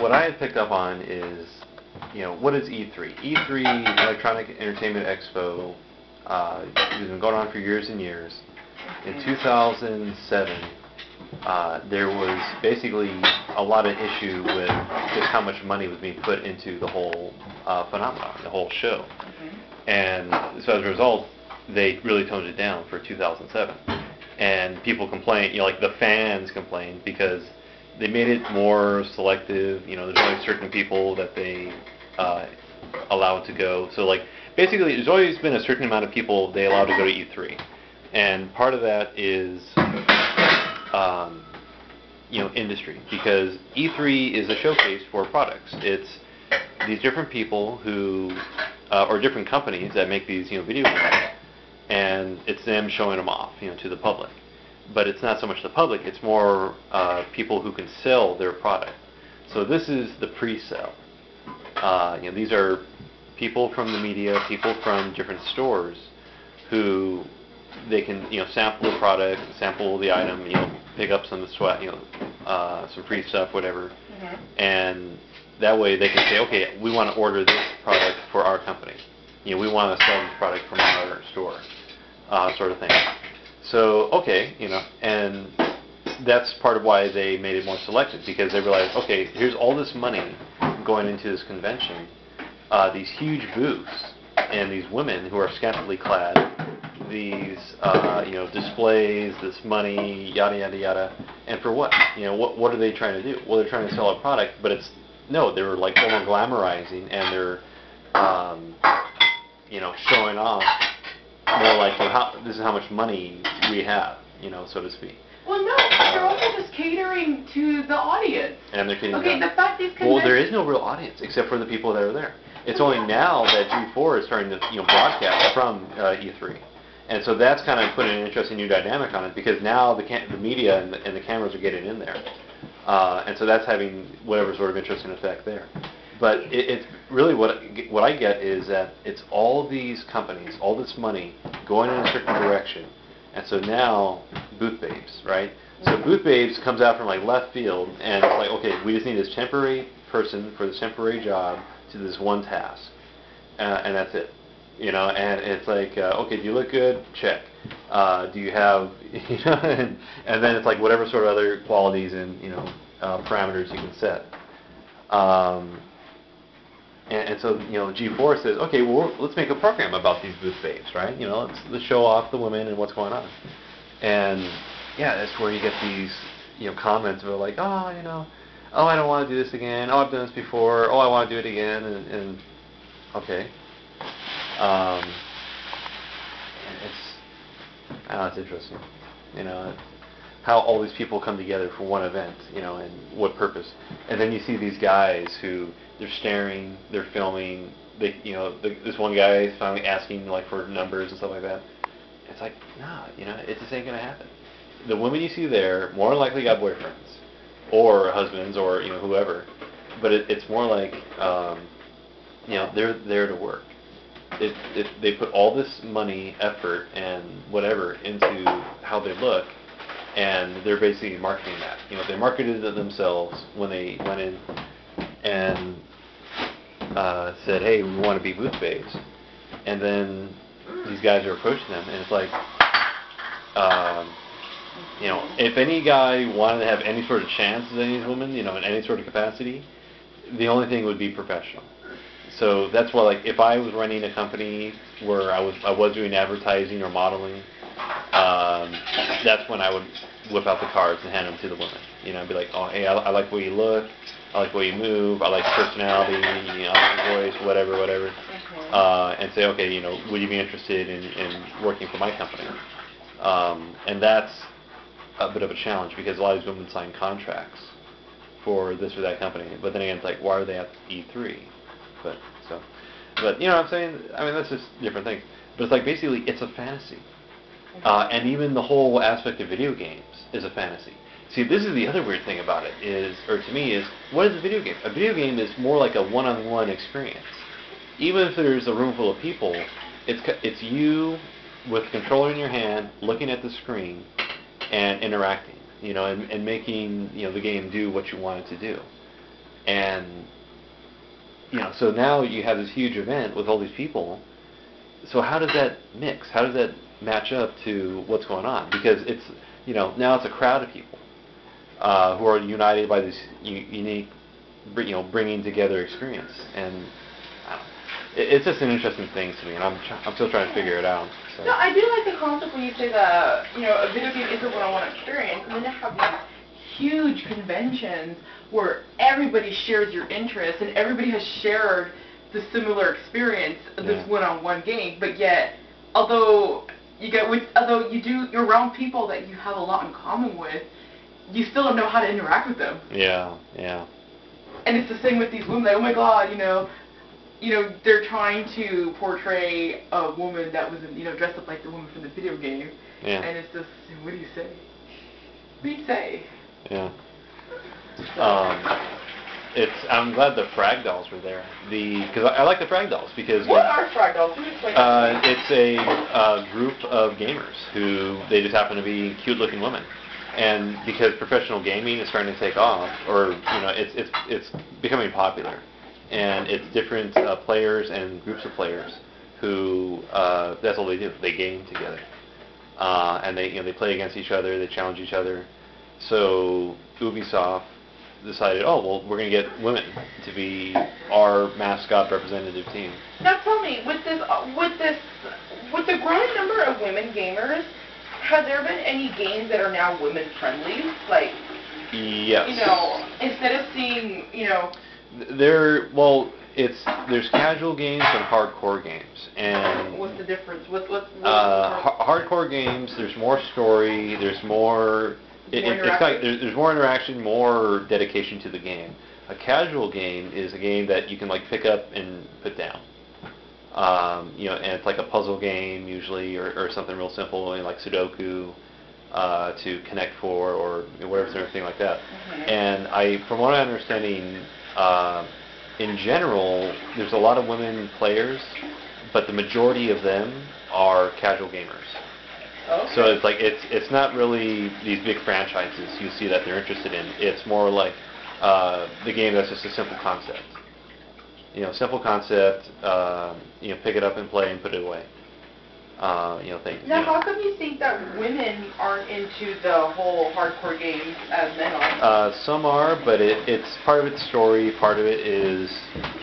what I had picked up on is, what is E3? E3, Electronic Entertainment Expo, has been going on for years and years. In 2007, there was basically a lot of issue with just how much money was being put into the whole phenomenon, the whole show. And so as a result, they really toned it down for 2007. And people complained, like the fans complained because they made it more selective. There's only certain people that they allowed to go. So like basically, there's always been a certain amount of people they allow to go to E3. And part of that is industry, because E3 is a showcase for products. It's these different people who, or different companies that make these, video games, and it's them showing them off, to the public. But it's not so much the public; it's more people who can sell their product. So this is the pre-sale. These are people from the media, people from different stores, who they can, sample the product, sample the item, pick up some sweat, some free stuff, whatever, and that way they can say, okay, we want to order this product for our company. We want to sell this product from our store, sort of thing. So, okay, and that's part of why they made it more selective, because they realized, okay, here's all this money going into this convention, these huge booths, and these women who are scantily clad, these, displays, this money, yada, yada, yada, and for what? What are they trying to do? Well, they're trying to sell a product, but they're like over glamorizing, and they're, showing off more like, this is how much money we have, so to speak. Well, no, they're also just catering to the audience. And they're catering. Okay, the fact is, well, there is no real audience except for the people that are there. It's only now that G4 is starting to, broadcast from E3. And so that's kind of putting an interesting new dynamic on it, because now the media and the cameras are getting in there. And so that's having whatever sort of interesting effect there. But it's really what I get is that it's all these companies, all this money going in a certain direction. And so now, Booth Babes, right? So Booth Babes comes out from like left field, and it's like, okay, we just need this temporary person for this temporary job to do this one task. And that's it. And it's like, okay, do you look good? Check. Do you have, and then it's like whatever sort of other qualities and, parameters you can set. And so, G4 says, okay, well, let's make a program about these booth babes, right? Let's show off the women and what's going on. And, yeah, that's where you get these, comments about like, oh, I don't want to do this again. Oh, I've done this before. Oh, I want to do it again. And okay. It's interesting, how all these people come together for one event, and what purpose. And then you see these guys who they're staring, they're filming. This one guy is finally asking like for numbers and stuff like that. It's like, nah, it just ain't gonna happen. The women you see there more than likely got boyfriends, or husbands, or whoever. But it's more like, they're there to work. They put all this money, effort, and whatever into how they look, and they're basically marketing that. They marketed it themselves when they went in and said, hey, we want to be booth babes. And then these guys are approaching them, and it's like, if any guy wanted to have any sort of chance as any of these women, in any sort of capacity, the only thing would be professional. So that's why, like, if I was running a company where I was doing advertising or modeling, that's when I would whip out the cards and hand them to the women. I'd be like, oh, hey, I like the way you look, I like the way you move, I like your personality, I like your voice, whatever, and say, okay, would you be interested in working for my company? And that's a bit of a challenge, because a lot of these women sign contracts for this or that company. But then again, it's like, why are they at E3? But you know what I'm saying? I mean, that's just different things. But it's like, basically, it's a fantasy. And even the whole aspect of video games is a fantasy. See, this is the other weird thing about it, to me, is what is a video game? A video game is more like a one-on-one experience. Even if there's a room full of people, it's you with a controller in your hand, looking at the screen, and interacting, and making, the game do what you want it to do. And so now you have this huge event with all these people. So how does that mix? How does that match up to what's going on? Because it's now it's a crowd of people who are united by this unique bringing together experience. And I don't know, it's just an interesting thing to me, and I'm still trying to figure it out. So. No, I do like the concept when you say that a video game is a one-on-one experience, and then to have these huge conventions where everybody shares your interests and everybody has shared the similar experience of this one-on-one game, but yet although you're around people that you have a lot in common with, you still don't know how to interact with them. Yeah. And it's the same with these women, like, oh my god, they're trying to portray a woman that was, dressed up like the woman from the video game. Yeah. And it's just, what do you say? What do you say? Yeah. I'm glad the frag dolls were there. Because I like the frag dolls because. What are frag dolls? Can you explain that? It's a group of gamers who they just happen to be cute-looking women. And because professional gaming is starting to take off, or it's becoming popular, and it's different players and groups of players who that's all they do. They game together, and they play against each other. They challenge each other. So Ubisoft decided, we're going to get women to be our mascot representative team. Now tell me, with the growing number of women gamers, has there been any games that are now women friendly? Like, yes. Instead of seeing, there's casual games and hardcore games, and what's the difference? What's hardcore games? There's more story. There's more. There's more interaction, more dedication to the game. A casual game is a game that you can pick up and put down. And it's like a puzzle game usually, or something real simple, like Sudoku, to connect for, or whatever sort of thing like that. Mm-hmm. And from what I'm understanding, in general, there's a lot of women players, but the majority of them are casual gamers. Okay. So it's not really these big franchises you see that they're interested in. It's more like the game that's just a simple concept. Simple concept. Pick it up and play and put it away. Things. Now, how come you think that women aren't into the whole hardcore games as men are? Some are, but it's part of it's story, part of it is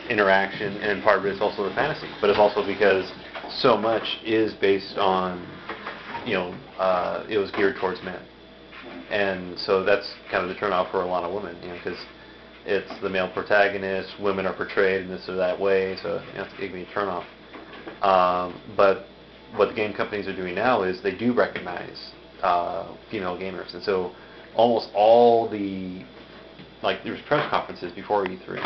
interaction, and part of it is also the fantasy. But it's also because so much is based on, it was geared towards men, and so that's kind of the turnout for a lot of women, because it's the male protagonist, women are portrayed in this or that way, so it can be a turnoff. But what the game companies are doing now is they do recognize female gamers, and so almost all there's press conferences before E3